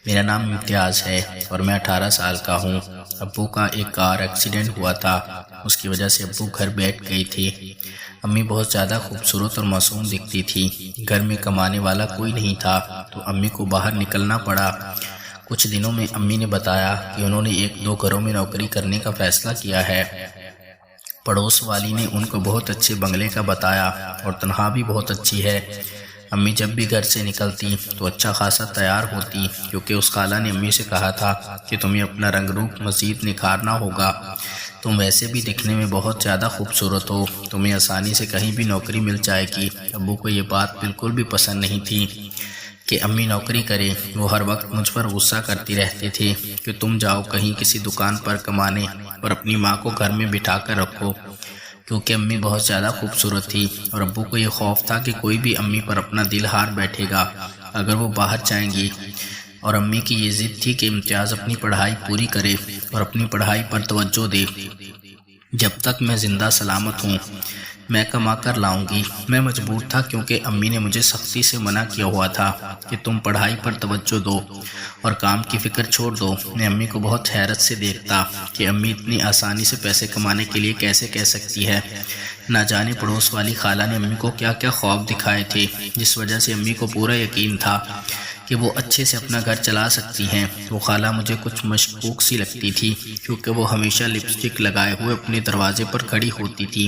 میرا نام امتیاز ہے اور میں 18 سال کا ہوں۔ ابو کا ایک کار ایکسیڈنٹ ہوا تھا، اس کی وجہ سے ابو گھر بیٹھ گئی تھی۔ امی بہت زیادہ خوبصورت اور معصوم دکھتی تھی۔ گھر میں کمانے والا کوئی نہیں تھا تو امی کو باہر نکلنا پڑا۔ کچھ دنوں میں امی نے بتایا کہ انہوں نے 1-2 گھروں میں نوکری کرنے کا فیصلہ کیا ہے۔ پڑوس والی نے ان کو بہت اچھے بنگلے کا بتایا اور تنخواہ بھی بہت اچھی ہے۔ امی جب بھی گھر سے نکلتی تو اچھا خاصا تیار ہوتی، کیونکہ اس خالہ نے امی سے کہا تھا کہ تمہیں اپنا رنگ روپ مزید نکھارنا ہوگا، تم ویسے بھی دکھنے میں بہت زیادہ خوبصورت ہو، تمہیں آسانی سے کہیں بھی نوکری مل جائے گی۔ ابو کو یہ بات بالکل بھی پسند نہیں تھی کہ امی نوکری کرے۔ وہ ہر وقت مجھ پر غصہ کرتی رہتے تھے کہ تم جاؤ کہیں کسی دکان پر کمانے اور اپنی ماں کو گھر میں بٹھا کر رکھو، کیونکہ امی بہت زیادہ خوبصورت تھی اور ابو کو یہ خوف تھا کہ کوئی بھی امی پر اپنا دل ہار بیٹھے گا اگر وہ باہر جائیں گی۔ اور امی کی یہ ضد تھی کہ امتیاز اپنی پڑھائی پوری کرے اور اپنی پڑھائی پر توجہ دے۔ جب تک میں زندہ سلامت ہوں میں کما کر لاؤں گی۔ میں مجبور تھا کیونکہ امی نے مجھے سختی سے منع کیا ہوا تھا کہ تم پڑھائی پر توجہ دو اور کام کی فکر چھوڑ دو۔ میں امی کو بہت حیرت سے دیکھتا کہ امی اتنی آسانی سے پیسے کمانے کے لیے کیسے کہہ سکتی ہے۔ نہ جانے پڑوس والی خالہ نے امی کو کیا کیا خواب دکھائے تھے، جس وجہ سے امی کو پورا یقین تھا کہ وہ اچھے سے اپنا گھر چلا سکتی ہیں۔ وہ خالہ مجھے کچھ مشکوک سی لگتی تھی کیونکہ وہ ہمیشہ لپسٹک لگائے ہوئے اپنے دروازے پر کھڑی ہوتی تھی،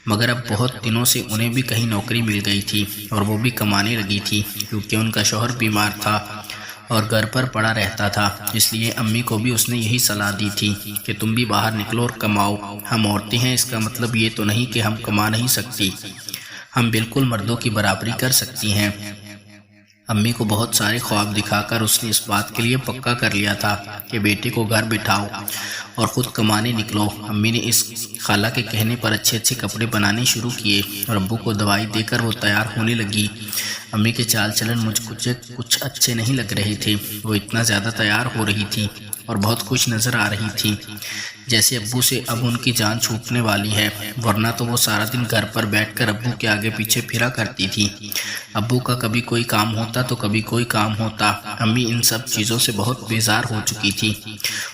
مگر اب بہت دنوں سے انہیں بھی کہیں نوکری مل گئی تھی اور وہ بھی کمانے لگی تھی، کیونکہ ان کا شوہر بیمار تھا اور گھر پر پڑا رہتا تھا۔ اس لیے امی کو بھی اس نے یہی صلاح دی تھی کہ تم بھی باہر نکلو اور کماؤ۔ ہم عورتیں ہیں، اس کا مطلب یہ تو نہیں کہ ہم کما نہیں سکتی، ہم بالکل مردوں کی برابری کر سکتی ہیں۔ امی کو بہت سارے خواب دکھا کر اس نے اس بات کے لیے پکا کر لیا تھا کہ بیٹے کو گھر بٹھاؤ اور خود کمانے نکلو۔ امی نے اس خالہ کے کہنے پر اچھے اچھے کپڑے بنانے شروع کیے اور ابو کو دوائی دے کر وہ تیار ہونے لگی۔ امی کے چال چلن مجھ کچھ اچھے نہیں لگ رہے تھے۔ وہ اتنا زیادہ تیار ہو رہی تھی اور بہت خوش نظر آ رہی تھی، جیسے ابو سے اب ان کی جان چھوٹنے والی ہے، ورنہ تو وہ سارا دن گھر پر بیٹھ کر ابو کے آگے پیچھے پھرا کرتی تھی۔ ابو کا کبھی کوئی کام ہوتا تو کبھی کوئی کام ہوتا۔ امی ان سب چیزوں سے بہت بیزار ہو چکی تھی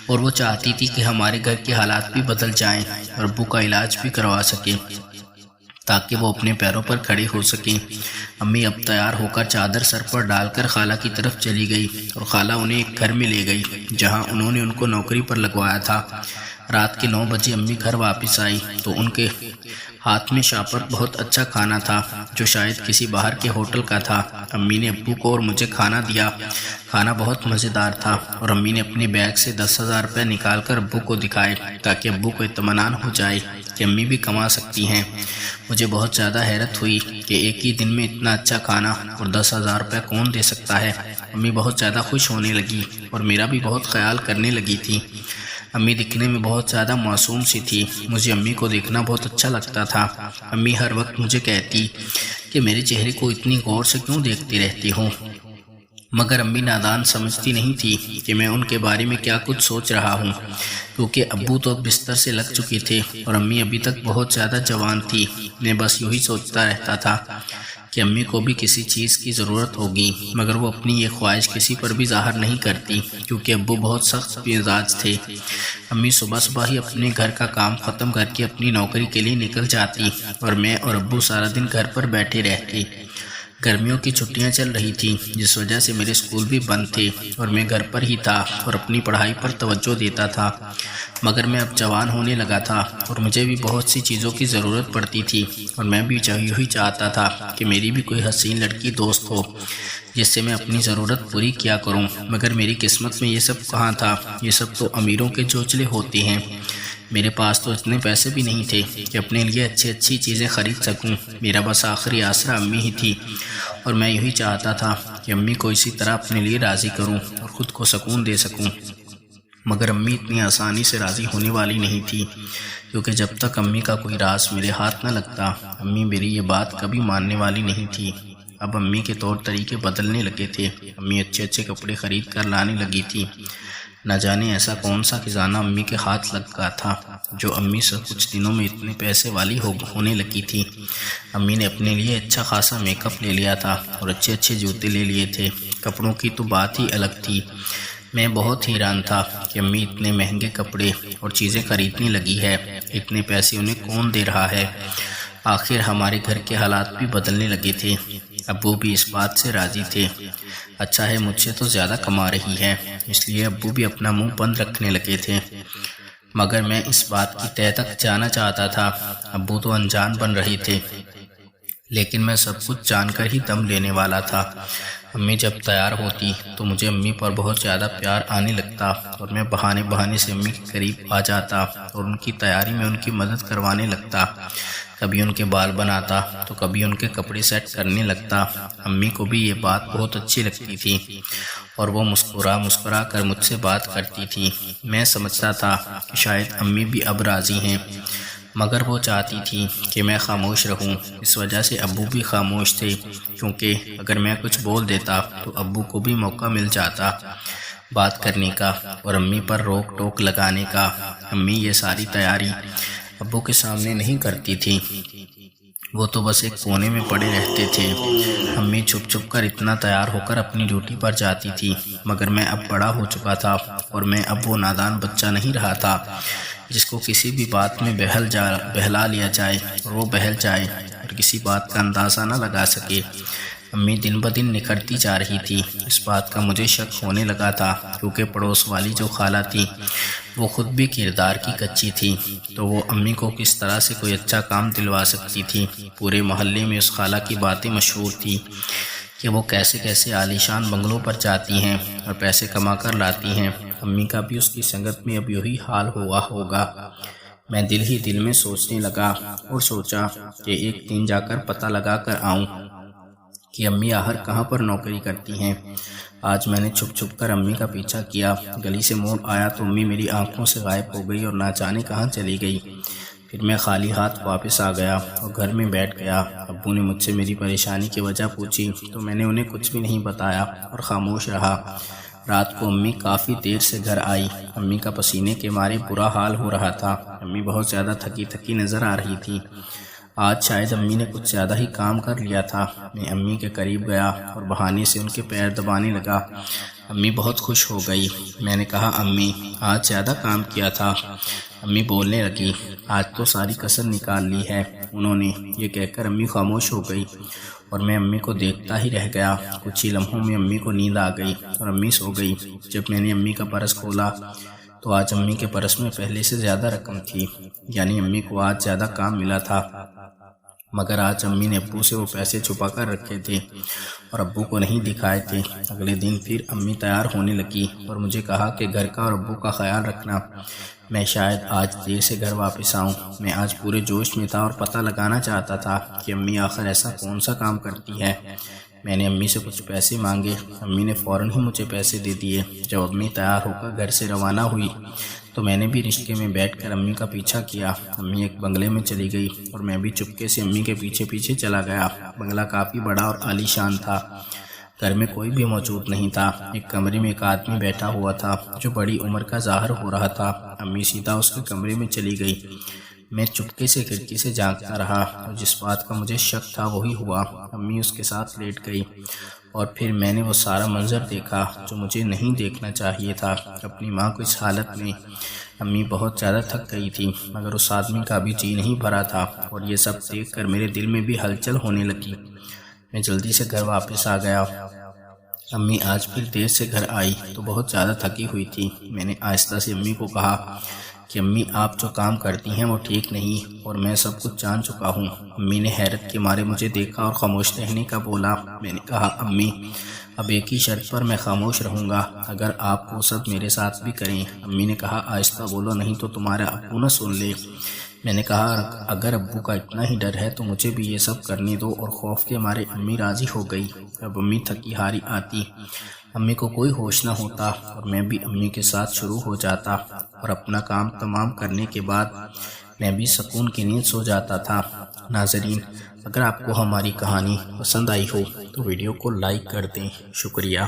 اور وہ چاہتی تھی کہ ہمارے گھر کے حالات بھی بدل جائیں اور ابو کا علاج بھی کروا سکے تاکہ وہ اپنے پیروں پر کھڑے ہو سکیں۔ امی اب تیار ہو کر چادر سر پر ڈال کر خالہ کی طرف چلی گئی اور خالہ انہیں ایک گھر میں لے گئی جہاں انہوں نے ان کو نوکری پر لگوایا تھا۔ رات کے 9 بجے امی گھر واپس آئی تو ان کے ہاتھ میں شاپر بہت اچھا کھانا تھا جو شاید کسی باہر کے ہوٹل کا تھا۔ امی نے ابو کو اور مجھے کھانا دیا۔ کھانا بہت مزیدار تھا اور امی نے اپنے بیگ سے 10,000 روپے نکال کر ابو کو دکھائے تاکہ ابو کو اطمینان ہو جائے کہ امی بھی کما سکتی ہیں۔ مجھے بہت زیادہ حیرت ہوئی کہ ایک ہی دن میں اتنا اچھا کھانا اور 10,000 روپے کون دے سکتا ہے۔ امی بہت زیادہ خوش ہونے لگی اور میرا بھی بہت خیال کرنے لگی تھی۔ امی دکھنے میں بہت زیادہ معصوم سی تھی، مجھے امی کو دیکھنا بہت اچھا لگتا تھا۔ امی ہر وقت مجھے کہتی کہ میرے چہرے کو اتنی غور سے کیوں دیکھتی رہتی ہوں، مگر امی نادان سمجھتی نہیں تھی کہ میں ان کے بارے میں کیا کچھ سوچ رہا ہوں، کیونکہ ابو تو بستر سے لگ چکے تھے اور امی ابھی تک بہت زیادہ جوان تھی۔ میں بس یہی سوچتا رہتا تھا کہ امی کو بھی کسی چیز کی ضرورت ہوگی، مگر وہ اپنی یہ خواہش کسی پر بھی ظاہر نہیں کرتی کیونکہ ابو بہت سخت مزاج تھے۔ امی صبح صبح ہی اپنے گھر کا کام ختم کر کے اپنی نوکری کے لیے نکل جاتی اور میں اور ابو سارا دن گھر پر بیٹھے رہتے۔ گرمیوں کی چھٹیاں چل رہی تھیں جس وجہ سے میرے اسکول بھی بند تھے اور میں گھر پر ہی تھا اور اپنی پڑھائی پر توجہ دیتا تھا، مگر میں اب جوان ہونے لگا تھا اور مجھے بھی بہت سی چیزوں کی ضرورت پڑتی تھی اور میں بھی یہی چاہتا تھا کہ میری بھی کوئی حسین لڑکی دوست ہو جس سے میں اپنی ضرورت پوری کیا کروں، مگر میری قسمت میں یہ سب کہاں تھا۔ یہ سب تو امیروں کے چوچلے ہوتے ہیں۔ میرے پاس تو اتنے پیسے بھی نہیں تھے کہ اپنے لیے اچھی چیزیں خرید سکوں۔ میرا بس آخری آسرا امی ہی تھی اور میں یہی چاہتا تھا کہ امی کو اسی طرح اپنے لیے راضی کروں اور خود کو سکون دے سکوں، مگر امی اتنی آسانی سے راضی ہونے والی نہیں تھی، کیونکہ جب تک امی کا کوئی راز میرے ہاتھ نہ لگتا امی میری یہ بات کبھی ماننے والی نہیں تھی۔ اب امی کے طور طریقے بدلنے لگے تھے۔ امی اچھے کپڑے خرید کر لانے لگی تھی۔ نہ جانے ایسا کون سا خزانہ امی کے ہاتھ لگا تھا جو امی سے کچھ دنوں میں اتنے پیسے والی ہونے لگی تھی۔ امی نے اپنے لیے اچھا خاصا میک اپ لے لیا تھا اور اچھے جوتے لے لیے تھے۔ کپڑوں کی تو بات ہی الگ تھی۔ میں بہت حیران تھا کہ امی اتنے مہنگے کپڑے اور چیزیں خریدنے لگی ہے، اتنے پیسے انہیں کون دے رہا ہے؟ آخر ہمارے گھر کے حالات بھی بدلنے لگے تھے، ابو بھی اس بات سے راضی تھے۔ اچھا ہے مجھ سے تو زیادہ کما رہی ہے، اس لیے ابو بھی اپنا منہ بند رکھنے لگے تھے، مگر میں اس بات کی تہہ تک جانا چاہتا تھا۔ ابو تو انجان بن رہے تھے، لیکن میں سب کچھ جان کر ہی دم لینے والا تھا۔ امی جب تیار ہوتی تو مجھے امی پر بہت زیادہ پیار آنے لگتا اور میں بہانے سے امی کے قریب آ جاتا اور ان کی تیاری میں ان کی مدد کروانے لگتا۔ کبھی ان کے بال بناتا تو کبھی ان کے کپڑے سیٹ کرنے لگتا۔ امی کو بھی یہ بات بہت اچھی لگتی تھی اور وہ مسکرا کر مجھ سے بات کرتی تھی۔ میں سمجھتا تھا کہ شاید امی بھی اب راضی ہیں، مگر وہ چاہتی تھی کہ میں خاموش رہوں۔ اس وجہ سے ابو بھی خاموش تھے، کیونکہ اگر میں کچھ بول دیتا تو ابو کو بھی موقع مل جاتا بات کرنے کا اور امی پر روک ٹوک لگانے کا۔ امی یہ ساری تیاری ابو کے سامنے نہیں کرتی تھی، وہ تو بس ایک کونے میں پڑے رہتے تھے۔ امی چھپ کر اتنا تیار ہو کر اپنی ڈیوٹی پر جاتی تھی، مگر میں اب بڑا ہو چکا تھا اور میں اب وہ نادان بچہ نہیں رہا تھا جس کو کسی بھی بات میں بہلا لیا جائے اور وہ بہل جائے اور کسی بات کا اندازہ نہ لگا سکے۔ امی دن بدن نکھرتی جا رہی تھی، اس بات کا مجھے شک ہونے لگا تھا، کیونکہ پڑوس والی جو خالہ تھی وہ خود بھی کردار کی کچی تھی، تو وہ امی کو کس طرح سے کوئی اچھا کام دلوا سکتی تھی۔ پورے محلے میں اس خالہ کی باتیں مشہور تھی کہ وہ کیسے عالیشان بنگلوں پر جاتی ہیں اور پیسے کما کر لاتی ہیں۔ امی کا بھی اس کی سنگت میں اب یہی حال ہوا ہوگا۔ میں دل ہی دل میں سوچنے لگا اور سوچا کہ ایک دن جا کر پتہ لگا کر آؤں کہ امی آخر کہاں پر نوکری کرتی ہیں۔ آج میں نے چھپ کر امی کا پیچھا کیا، گلی سے موڑ آیا تو امی میری آنکھوں سے غائب ہو گئی اور نہ جانے کہاں چلی گئی۔ پھر میں خالی ہاتھ واپس آ گیا اور گھر میں بیٹھ گیا۔ ابو نے مجھ سے میری پریشانی کی وجہ پوچھی تو میں نے انہیں کچھ بھی نہیں بتایا اور خاموش رہا۔ رات کو امی کافی دیر سے گھر آئی۔ امی کا پسینے کے مارے برا حال ہو رہا تھا، امی بہت زیادہ تھکی نظر آ رہی تھی۔ آج شاید امی نے کچھ زیادہ ہی کام کر لیا تھا۔ میں امی کے قریب گیا اور بہانے سے ان کے پیر دبانے لگا۔ امی بہت خوش ہو گئی۔ میں نے کہا امی آج زیادہ کام کیا تھا؟ امی بولنے لگی آج تو ساری کسر نکال لی ہے انہوں نے۔ یہ کہہ کر امی خاموش ہو گئی اور میں امی کو دیکھتا ہی رہ گیا۔ کچھ ہی لمحوں میں امی کو نیند آ گئی اور امی سو گئی۔ جب میں نے امی کا پرس کھولا تو آج امی کے پرس میں پہلے سے زیادہ رقم تھی، یعنی امی کو آج زیادہ کام ملا تھا، مگر آج امی نے ابو سے وہ پیسے چھپا کر رکھے تھے اور ابو کو نہیں دکھائے تھے۔ اگلے دن پھر امی تیار ہونے لگی اور مجھے کہا کہ گھر کا اور ابو کا خیال رکھنا۔ میں شاید آج دیر سے گھر واپس آؤں۔ میں آج پورے جوش میں تھا اور پتہ لگانا چاہتا تھا کہ امی آخر ایسا کون سا کام کرتی ہے۔ میں نے امی سے کچھ پیسے مانگے، امی نے فوراً ہی مجھے پیسے دے دیے۔ جب امی تیار ہو کر گھر سے روانہ ہوئی تو میں نے بھی رشتے میں بیٹھ کر امی کا پیچھا کیا۔ امی ایک بنگلے میں چلی گئی اور میں بھی چپکے سے امی کے پیچھے چلا گیا۔ بنگلہ کافی بڑا اور عالیشان تھا۔ گھر میں کوئی بھی موجود نہیں تھا۔ ایک کمرے میں ایک آدمی بیٹھا ہوا تھا جو بڑی عمر کا ظاہر ہو رہا تھا۔ امی سیدھا اس کے کمرے میں چلی گئی۔ میں چپکے سے کھڑکی سے جھانکتا رہا اور جس بات کا مجھے شک تھا وہی ہوا۔ امی اس کے ساتھ لیٹ گئی اور پھر میں نے وہ سارا منظر دیکھا جو مجھے نہیں دیکھنا چاہیے تھا۔ اپنی ماں کو اس حالت میں امی بہت زیادہ تھک گئی تھی، مگر اس آدمی کا بھی جی نہیں بھرا تھا اور یہ سب دیکھ کر میرے دل میں بھی ہلچل ہونے لگی۔ میں جلدی سے گھر واپس آ گیا۔ امی آج پھر دیر سے گھر آئی تو بہت زیادہ تھکی ہوئی تھی۔ میں نے آہستہ سے امی کو کہا کہ امی آپ جو کام کرتی ہیں وہ ٹھیک نہیں اور میں سب کچھ جان چکا ہوں۔ امی نے حیرت کے مارے مجھے دیکھا اور خاموش رہنے کا بولا۔ میں نے کہا امی اب ایک ہی شرط پر میں خاموش رہوں گا، اگر آپ وہ سب میرے ساتھ بھی کریں۔ امی نے کہا آہستہ بولو نہیں تو تمہارا ابو نہ سن لے۔ میں نے کہا اگر ابو کا اتنا ہی ڈر ہے تو مجھے بھی یہ سب کرنے دو، اور خوف کے مارے امی راضی ہو گئی۔ اب امی تھکی ہاری آتی، امی کو کوئی ہوش نہ ہوتا اور میں بھی امی کے ساتھ شروع ہو جاتا اور اپنا کام تمام کرنے کے بعد میں بھی سکون کی نیند سو جاتا تھا۔ ناظرین اگر آپ کو ہماری کہانی پسند آئی ہو تو ویڈیو کو لائک کر دیں۔ شکریہ۔